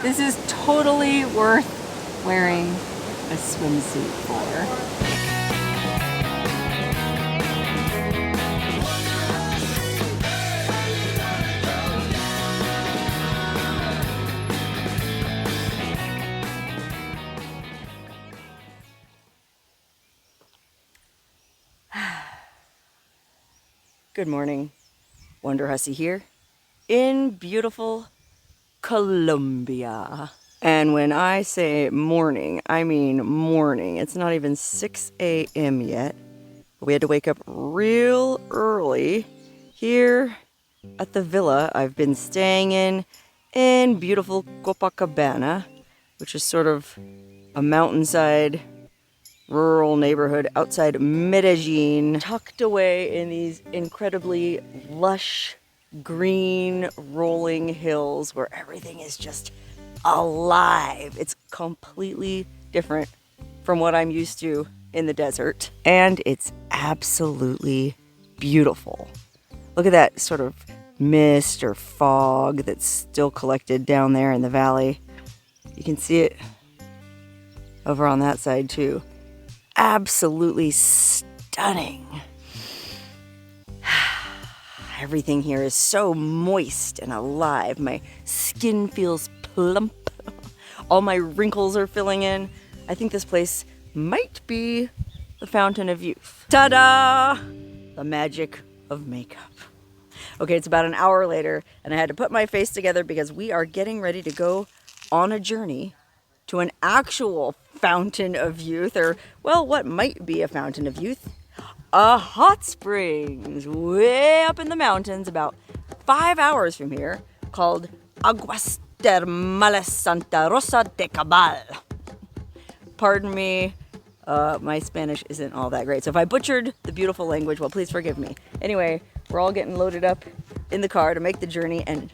This is totally worth wearing a swimsuit for. Good morning, Wonderhussy here in beautiful Colombia. And when I say morning, I mean morning. It's not even 6 a.m. yet. We had to wake up real early here at the villa I've been staying in beautiful Copacabana, which is sort of a mountainside rural neighborhood outside Medellin, tucked away in these incredibly lush, green, rolling hills where everything is just alive. It's completely different from what I'm used to in the desert, and it's absolutely beautiful. Look at that sort of mist or fog that's still collected down there in the valley. You can see it over on that side too. Absolutely stunning. Everything here is so moist and alive. My skin feels plump. All my wrinkles are filling in. I think this place might be the fountain of youth. Ta-da! The magic of makeup. Okay, it's about an hour later, and I had to put my face together because we are getting ready to go on a journey to an actual fountain of youth, or, well, what might be a fountain of youth. A hot springs way up in the mountains about 5 hours from here called Aguas Termales Santa Rosa de Cabal. Pardon me, my Spanish isn't all that great, so if I butchered the beautiful language, well, please forgive me. Anyway, we're all getting loaded up in the car to make the journey, and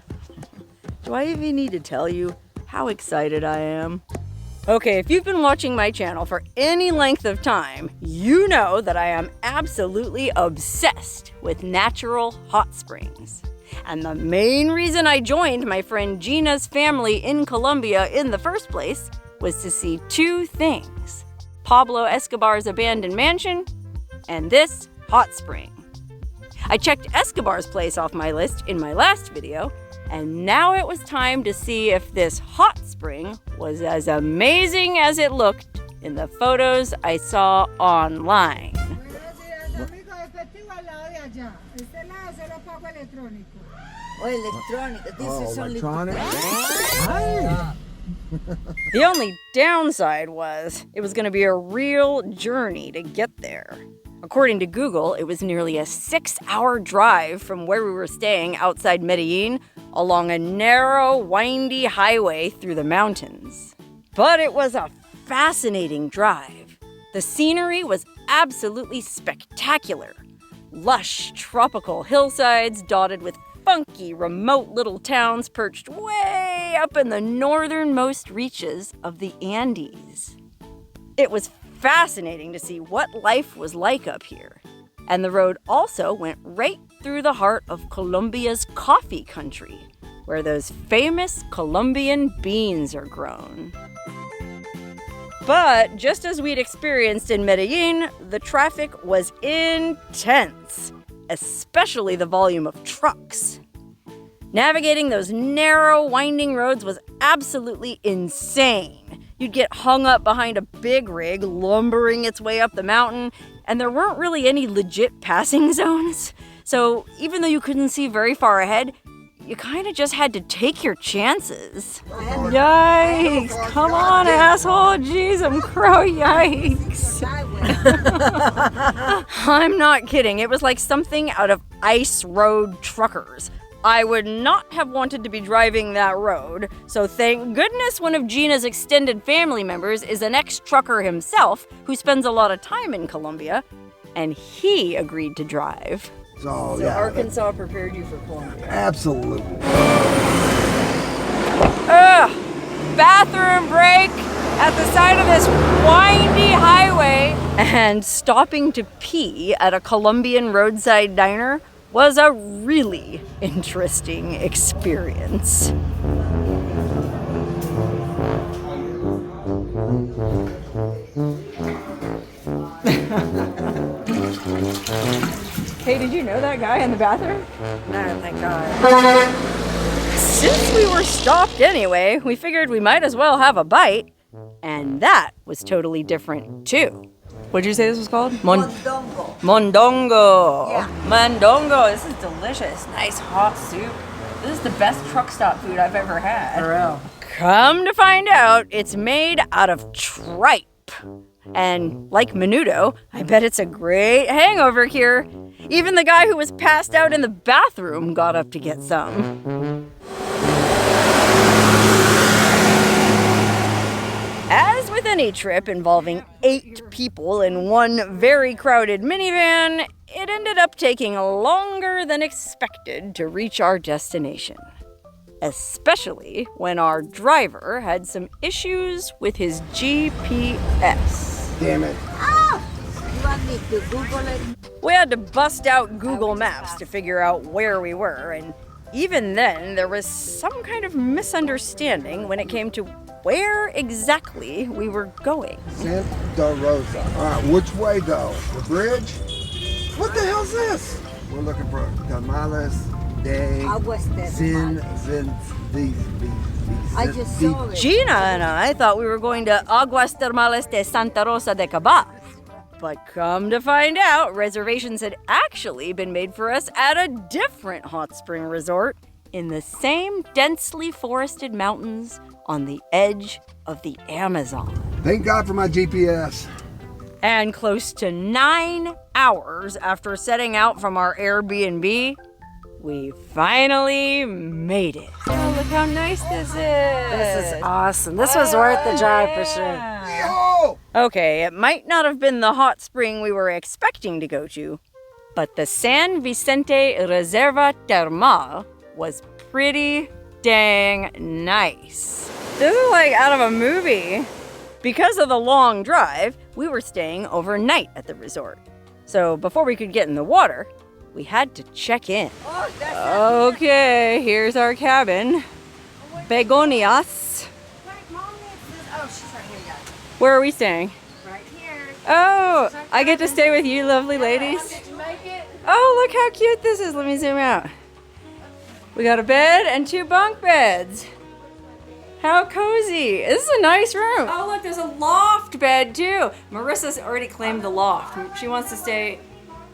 do I even need to tell you how excited I am? Okay, if you've been watching my channel for any length of time, you know that I am absolutely obsessed with natural hot springs. And the main reason I joined my friend Gina's family in Colombia in the first place was to see two things: Pablo Escobar's abandoned mansion and this hot spring. I checked Escobar's place off my list in my last video, and now it was time to see if this hot spring was as amazing as it looked in the photos I saw online. Electronic. The only downside was it was going to be a real journey to get there. According to Google, it was nearly a 6-hour drive from where we were staying outside Medellin along a narrow, windy highway through the mountains. But it was a fascinating drive. The scenery was absolutely spectacular. Lush, tropical hillsides dotted with funky, remote little towns perched way up in the northernmost reaches of the Andes. It was fascinating to see what life was like up here. And the road also went right through the heart of Colombia's coffee country, where those famous Colombian beans are grown. But just as we'd experienced in Medellin, the traffic was intense, especially the volume of trucks. Navigating those narrow, winding roads was absolutely insane. You'd get hung up behind a big rig lumbering its way up the mountain, and there weren't really any legit passing zones. So even though you couldn't see very far ahead, you kind of just had to take your chances. Yikes! Come on, asshole! Jeez, I'm crow. Yikes! I'm not kidding. It was like something out of Ice Road Truckers. I would not have wanted to be driving that road, so thank goodness one of Gina's extended family members is an ex-trucker himself who spends a lot of time in Colombia, and he agreed to drive. So yeah, Arkansas prepared you for Colombia. Absolutely. Bathroom break at the side of this windy highway, and stopping to pee at a Colombian roadside diner was a really interesting experience. know that guy in the bathroom? No, thank God. Since we were stopped anyway, we figured we might as well have a bite. And that was totally different too. What did you say this was called? Mondongo. Mondongo. Yeah. Mondongo. This is delicious. Nice hot soup. This is the best truck stop food I've ever had. For real. Come to find out, it's made out of tripe. And like menudo, I bet it's a great hangover cure. Even the guy who was passed out in the bathroom got up to get some. As with any trip involving 8 people in one very crowded minivan, it ended up taking longer than expected to reach our destination. Especially when our driver had some issues with his GPS. Damn it. You want me to Google it? We had to bust out Google Maps to figure out where we were, and even then, there was some kind of misunderstanding when it came to where exactly we were going. Santa Rosa. Which way though? The bridge? What the hell's this? We're looking for Termales de San Vicente. I just saw it. Gina and I thought we were going to Aguas Termales de Santa Rosa de Cabal. But come to find out, reservations had actually been made for us at a different hot spring resort in the same densely forested mountains on the edge of the Amazon. Thank God for my GPS. And close to 9 hours after setting out from our Airbnb, we finally made it. Oh, look how nice this is. This is awesome. This was worth the drive for sure. Yo! Okay, it might not have been the hot spring we were expecting to go to, but the San Vicente Reserva Termal was pretty dang nice. This is like out of a movie. Because of the long drive, we were staying overnight at the resort. So before we could get in the water, we had to check in. Okay, here's our cabin. Begonias. Oh, she's right here, guys. Where are we staying? Right here. Oh, I get to stay with you lovely ladies. Did you make it? Oh, look how cute this is. Let me zoom out. We got a bed and 2 bunk beds. How cozy. This is a nice room. Oh, look, there's a loft bed too. Marissa's already claimed the loft. She wants to stay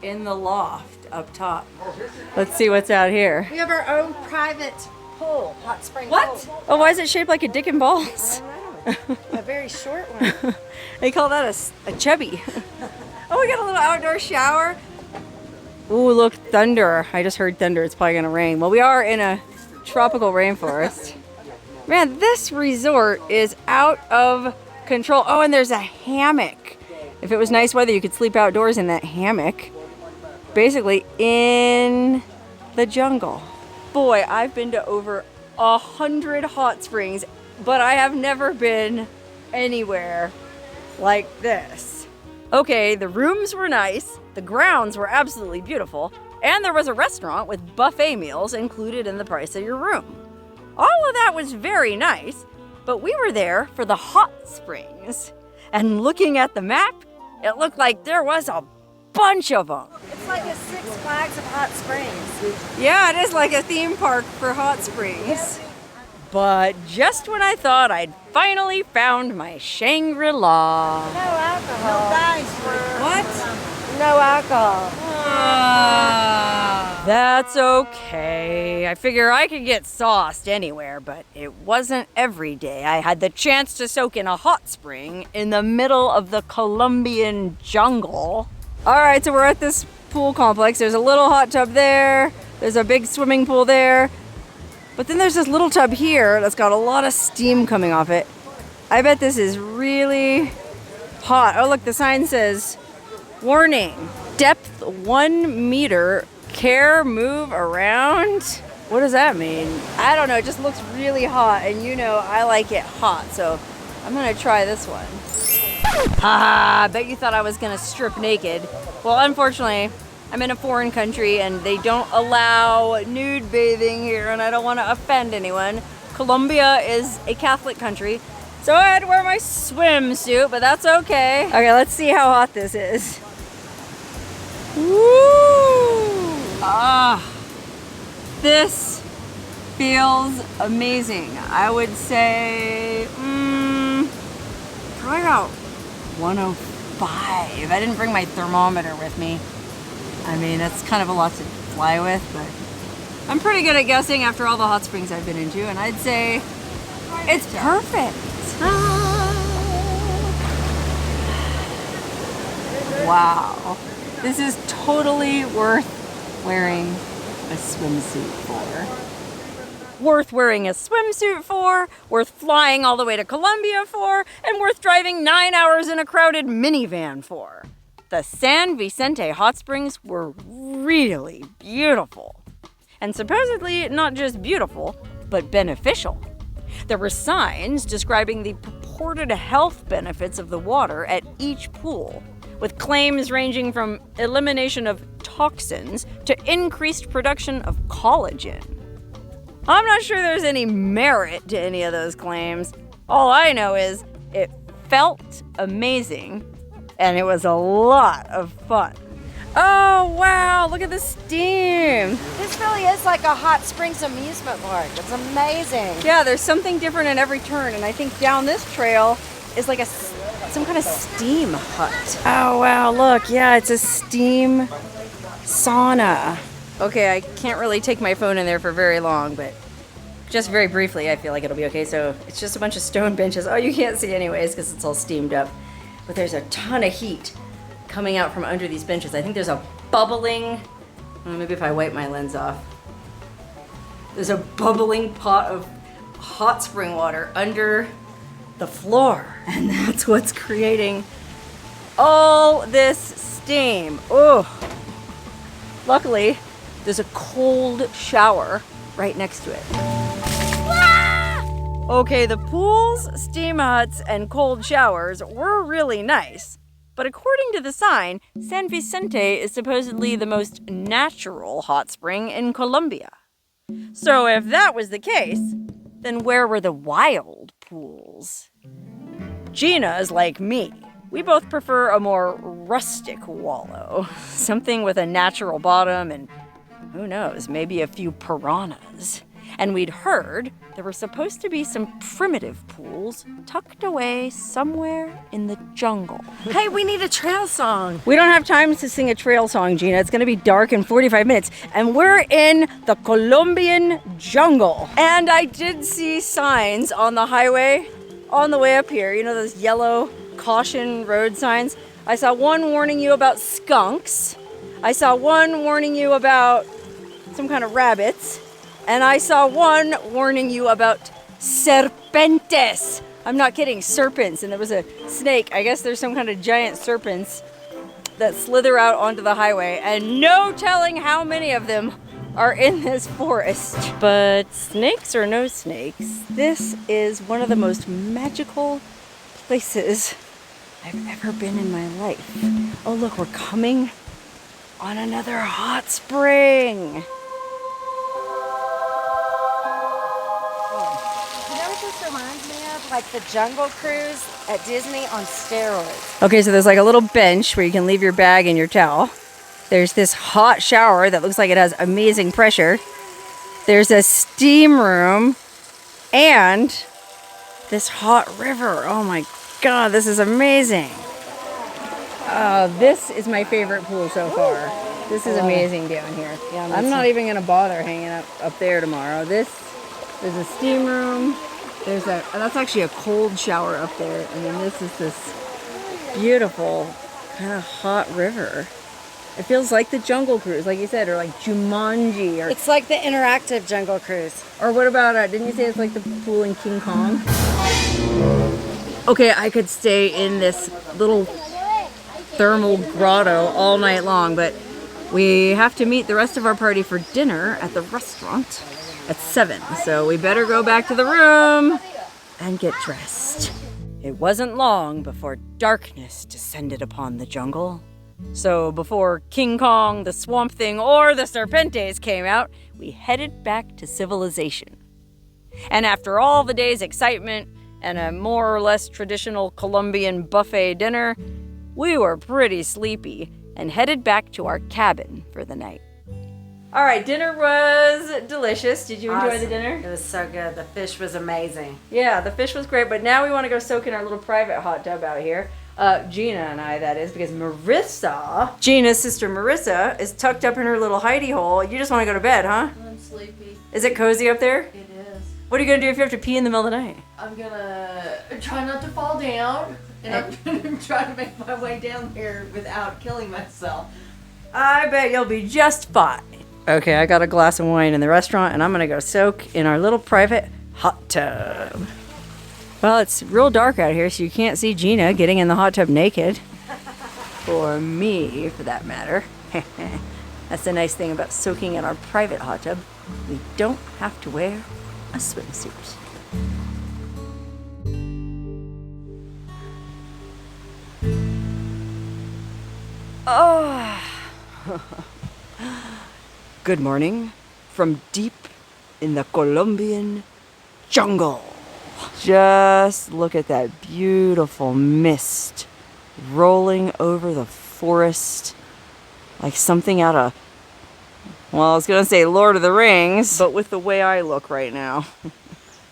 in the loft up top. Let's see what's out here. We have our own private pool, hot spring What? pool. Oh, why is it shaped like a dick and balls? A very short one. They call that a chubby. Oh, we got a little outdoor shower. Ooh, look, thunder. I just heard thunder. It's probably gonna rain. Well, we are in a tropical rainforest. Man, this resort is out of control. Oh, and there's a hammock. If it was nice weather, you could sleep outdoors in that hammock. Basically in the jungle. Boy, I've been to over 100 hot springs, but I have never been anywhere like this. Okay, the rooms were nice, the grounds were absolutely beautiful, and there was a restaurant with buffet meals included in the price of your room. All of that was very nice, but we were there for the hot springs. And looking at the map, it looked like there was a bunch of them. It's like a Six Flags of hot springs. Yeah, it is like a theme park for hot springs. But just when I thought I'd finally found my Shangri-La. No alcohol. No guys. What? No alcohol. That's okay. I figure I could get sauced anywhere, but it wasn't every day I had the chance to soak in a hot spring in the middle of the Colombian jungle. All right, so we're at this pool complex. There's a little hot tub there. There's a big swimming pool there. But then there's this little tub here that's got a lot of steam coming off it. I bet this is really hot. Oh, look, the sign says, warning, depth 1 meter, care move around. What does that mean? I don't know, it just looks really hot, and you know I like it hot, so I'm gonna try this one. Haha, I bet you thought I was gonna strip naked. Well, unfortunately, I'm in a foreign country and they don't allow nude bathing here, and I don't want to offend anyone. Colombia is a Catholic country, so I had to wear my swimsuit, but that's okay. Okay, let's see how hot this is. Woo! This feels amazing. I would say, probably about 105. I didn't bring my thermometer with me. I mean, that's kind of a lot to fly with, but I'm pretty good at guessing after all the hot springs I've been into, and I'd say it's perfect. Wow. This is totally worth wearing a swimsuit for. Worth wearing a swimsuit for, worth flying all the way to Colombia for, and worth driving 9 hours in a crowded minivan for. The San Vicente hot springs were really beautiful. And supposedly not just beautiful, but beneficial. There were signs describing the purported health benefits of the water at each pool, with claims ranging from elimination of toxins to increased production of collagen. I'm not sure there's any merit to any of those claims. All I know is it felt amazing and it was a lot of fun. Oh wow, look at the steam. This really is like a hot springs amusement park. It's amazing. Yeah, there's something different at every turn, and I think down this trail is like some kind of steam hut. Oh wow, look, yeah, it's a steam sauna. Okay, I can't really take my phone in there for very long, but just very briefly, I feel like it'll be okay. So it's just a bunch of stone benches. Oh, you can't see anyways because it's all steamed up. But there's a ton of heat coming out from under these benches. I think there's a bubbling, well, maybe if I wipe my lens off. There's a bubbling pot of hot spring water under the floor. And that's what's creating all this steam. Oh, luckily there's a cold shower right next to it. Okay, the pools, steam huts, and cold showers were really nice. But according to the sign, San Vicente is supposedly the most natural hot spring in Colombia. So if that was the case, then where were the wild pools? Gina is like me. We both prefer a more rustic wallow, something with a natural bottom and, who knows, maybe a few piranhas. And we'd heard there were supposed to be some primitive pools tucked away somewhere in the jungle. Hey, we need a trail song. We don't have time to sing a trail song, Gina. It's gonna be dark in 45 minutes. And we're in the Colombian jungle. And I did see signs on the highway on the way up here. You know those yellow caution road signs? I saw one warning you about skunks. I saw one warning you about some kind of rabbits. And I saw one warning you about serpentes. I'm not kidding, serpents. And there was a snake. I guess there's some kind of giant serpents that slither out onto the highway. And no telling how many of them are in this forest. But snakes or no snakes, this is one of the most magical places I've ever been in my life. Oh look, we're coming on another hot spring. This reminds me of like the Jungle Cruise at Disney on steroids. Okay, so there's like a little bench where you can leave your bag and your towel. There's this hot shower that looks like it has amazing pressure. There's a steam room and this hot river. Oh my God, this is amazing. This is my favorite pool so far. This is amazing down here. Yeah, I'm not even gonna bother hanging up there tomorrow. There's a steam room. That's actually a cold shower up there. And then this is this beautiful kind of hot river. It feels like the Jungle Cruise, like you said, or like Jumanji. Or it's like the interactive Jungle Cruise. Or what about, didn't you say it's like the pool in King Kong? Okay, I could stay in this little thermal grotto all night long, but we have to meet the rest of our party for dinner at the restaurant at 7, so we better go back to the room and get dressed. It wasn't long before darkness descended upon the jungle. So before King Kong, the Swamp Thing, or the Serpentes came out, we headed back to civilization. And after all the day's excitement and a more or less traditional Colombian buffet dinner, we were pretty sleepy and headed back to our cabin for the night. All right, dinner was delicious. Did you enjoy the Awesome. dinner? It was so good. The fish was amazing. Yeah, the fish was great, but now we want to go soak in our little private hot tub out here. Gina and I, that is, because Marissa, Gina's sister Marissa, is tucked up in her little hidey hole. You just want to go to bed, huh? I'm sleepy. Is it cozy up there? It is. What are you going to do if you have to pee in the middle of the night? I'm gonna try not to fall down, and I'm gonna try to make my way down here without killing myself. I bet you'll be just fine. Okay, I got a glass of wine in the restaurant, and I'm going to go soak in our little private hot tub. Well, it's real dark out here, so you can't see Gina getting in the hot tub naked. Or me, for that matter. That's the nice thing about soaking in our private hot tub. We don't have to wear a swimsuit. Oh. Good morning from deep in the Colombian jungle. Just look at that beautiful mist rolling over the forest like something out of, well, I was gonna say Lord of the Rings, but with the way I look right now,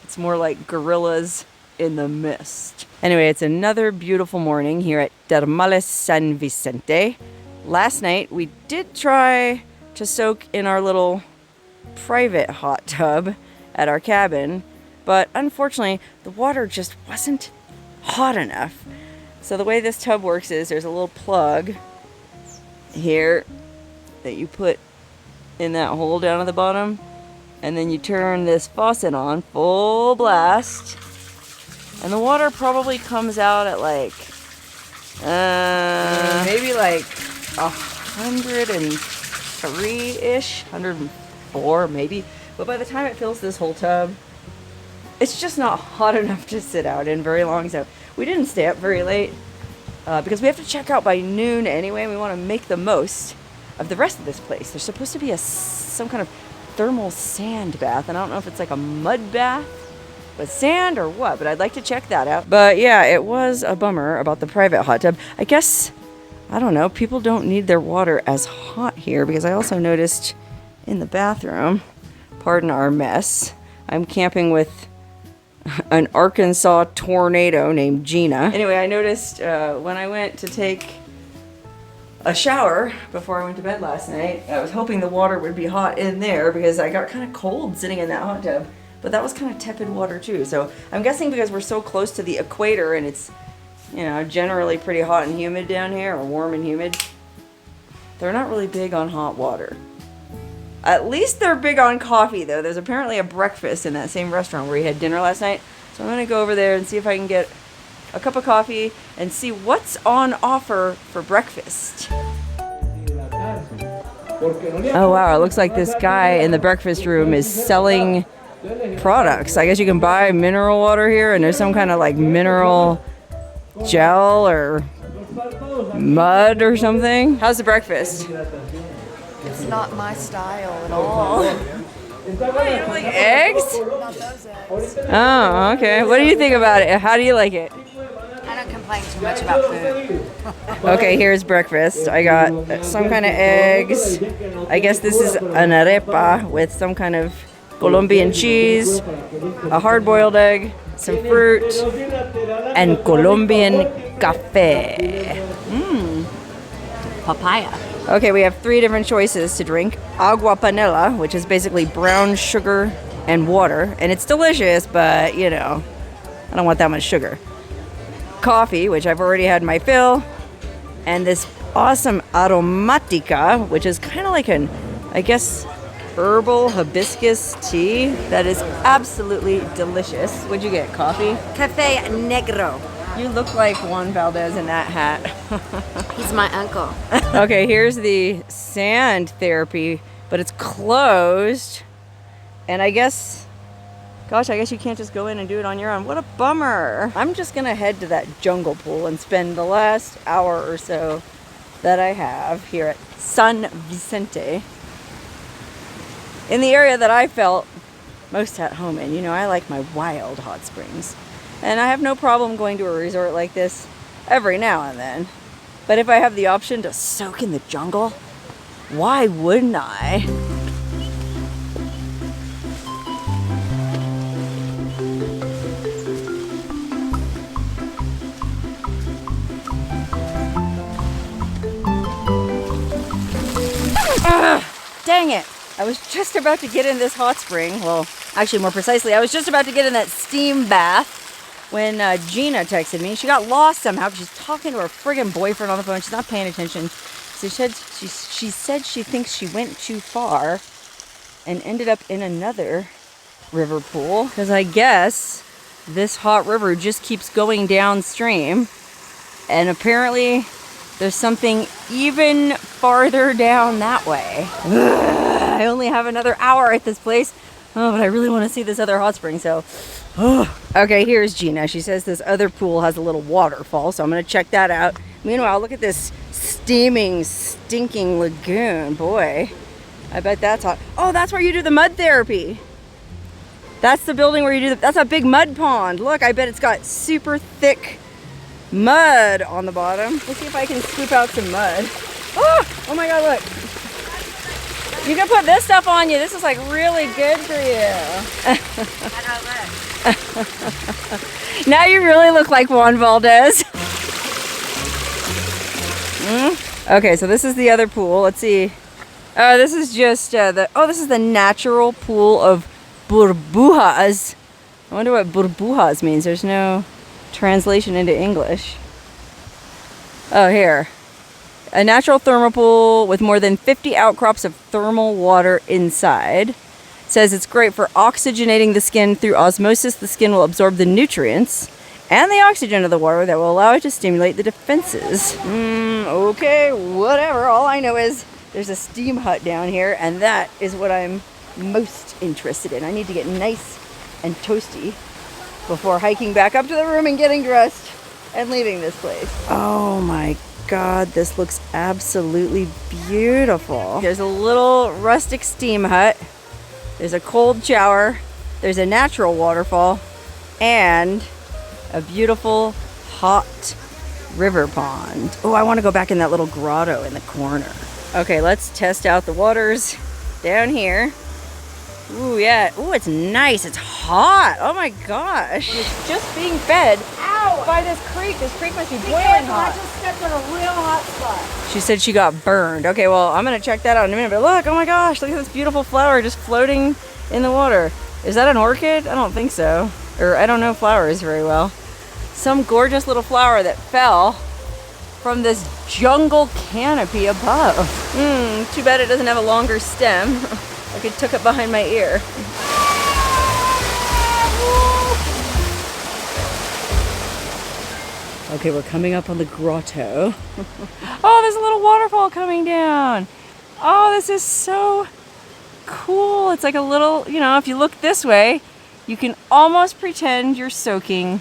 it's more like gorillas in the mist. Anyway, it's another beautiful morning here at Termales, San Vicente. Last night we did try to soak in our little private hot tub at our cabin, but unfortunately the water just wasn't hot enough. So the way this tub works is there's a little plug here that you put in that hole down at the bottom, and then you turn this faucet on full blast, and the water probably comes out at like maybe like 103-ish, 104 maybe. But by the time it fills this whole tub, it's just not hot enough to sit out in very long. So we didn't stay up very late because we have to check out by noon anyway. We want to make the most of the rest of this place. There's supposed to be some kind of thermal sand bath, and I don't know if it's like a mud bath with sand or what, but I'd like to check that out. But yeah, it was a bummer about the private hot tub. I guess, I don't know, people don't need their water as hot here, because I also noticed in the bathroom, pardon our mess, I'm camping with an Arkansas tornado named Gina. Anyway, I noticed when I went to take a shower before I went to bed last night, I was hoping the water would be hot in there because I got kind of cold sitting in that hot tub. But that was kind of tepid water too. So I'm guessing because we're so close to the equator and it's, you know, generally pretty hot and humid down here, or warm and humid, they're not really big on hot water. At least they're big on coffee though. There's apparently a breakfast in that same restaurant where we had dinner last night. So I'm gonna go over there and see if I can get a cup of coffee and see what's on offer for breakfast. Oh wow, it looks like this guy in the breakfast room is selling products. I guess you can buy mineral water here, and there's some kind of like mineral gel or mud or something. How's the breakfast? It's not my style at all. What, you don't like eggs? Not those eggs. Oh, okay. What do you think about it? How do you like it? I don't complain too much about food. Okay, here's breakfast. I got some kind of eggs. I guess this is an arepa with some kind of Colombian cheese, a hard-boiled egg, some fruit, and Colombian cafe. Papaya. Okay, we have 3 different choices to drink. Agua panela, which is basically brown sugar and water, and it's delicious, but you know, I don't want that much sugar. Coffee, which I've already had my fill, and this awesome aromática, which is kind of like an, I guess, herbal hibiscus tea that is absolutely delicious. What'd you get, coffee? Cafe Negro. You look like Juan Valdez in that hat. He's my uncle. Okay, here's the sand therapy, but it's closed. And I guess, gosh, I guess you can't just go in and do it on your own. What a bummer. I'm just gonna head to that jungle pool and spend the last hour or so that I have here at San Vicente, in the area that I felt most at home in. You know, I like my wild hot springs. And I have no problem going to a resort like this every now and then. But if I have the option to soak in the jungle, why wouldn't I? Dang it. I was just about to get in this hot spring. Well, actually more precisely, I was just about to get in that steam bath when Gina texted me. She got lost somehow because she's talking to her friggin' boyfriend on the phone. She's not paying attention. So she said she thinks she went too far and ended up in another river pool. Because I guess this hot river just keeps going downstream. And apparently there's something even farther down that way. I only have another hour at this place. Oh, but I really want to see this other hot spring, so. Okay, here's Gina. She says this other pool has a little waterfall, so I'm going to check that out. Meanwhile, look at this steaming, stinking lagoon. Boy, I bet that's hot. Oh, that's where you do the mud therapy. That's the building where you do the, that's a big mud pond. Look, I bet it's got super thick mud on the bottom. Let's see if I can scoop out some mud. Oh my God, look. You can put this stuff on you. This is like really good for you. Now you really look like Juan Valdez. Okay, so this is the other pool. Let's see. This is just this is the natural pool of burbujas. I wonder what burbujas means. There's no translation into English. Oh, here. A natural thermal pool with more than 50 outcrops of thermal water inside. It says it's great for oxygenating the skin through osmosis. The skin will absorb the nutrients and the oxygen of the water that will allow it to stimulate the defenses. Okay, whatever. All I know is there's a steam hut down here, and that is what I'm most interested in. I need to get nice and toasty before hiking back up to the room and getting dressed and leaving this place. Oh my God, this looks absolutely beautiful. There's a little rustic steam hut. There's a cold shower. There's a natural waterfall and a beautiful hot river pond. Oh, I want to go back in that little grotto in the corner. Okay, let's test out the waters down here. Ooh, yeah. Ooh, it's nice. It's hot. Oh my gosh. It's just being fed by this creek. This creek must be boiling hot. I just stepped in a real hot spot. She said she got burned. Okay, well, I'm going to check that out in a minute. But look, oh my gosh, look at this beautiful flower just floating in the water. Is that an orchid? I don't think so. Or I don't know flowers very well. Some gorgeous little flower that fell from this jungle canopy above. Too bad it doesn't have a longer stem. I could tuck it behind my ear. Okay, we're coming up on the grotto. Oh, there's a little waterfall coming down. Oh, this is so cool. It's like a little, if you look this way, you can almost pretend you're soaking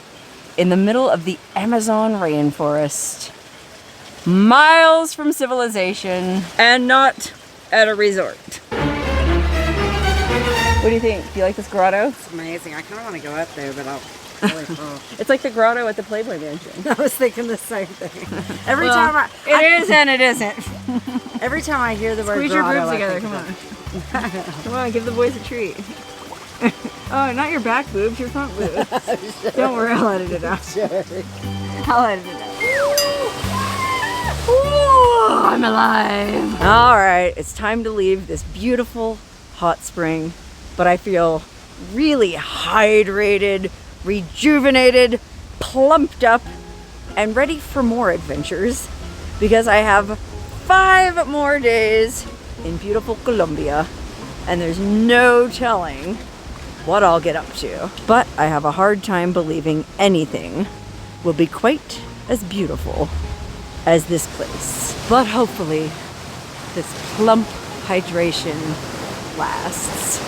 in the middle of the Amazon rainforest. Miles from civilization and not at a resort. What do you think? Do you like this grotto? It's amazing. I kind of want to go up there, but I'll really fall. It's like the grotto at the Playboy Mansion. I was thinking the same thing. Every Well, time it is and it isn't. every time I hear the word Squeeze your grotto, boobs I together, think come of on. Come on, give the boys a treat. Oh, not your back boobs, your front boobs. Don't worry, I'll edit it out. I'll edit it out. Ooh, I'm alive. All right, it's time to leave this beautiful hot spring, but I feel really hydrated, rejuvenated, plumped up, and ready for more adventures because I have 5 more days in beautiful Colombia, and there's no telling what I'll get up to. But I have a hard time believing anything will be quite as beautiful as this place. But hopefully, this plump hydration lasts.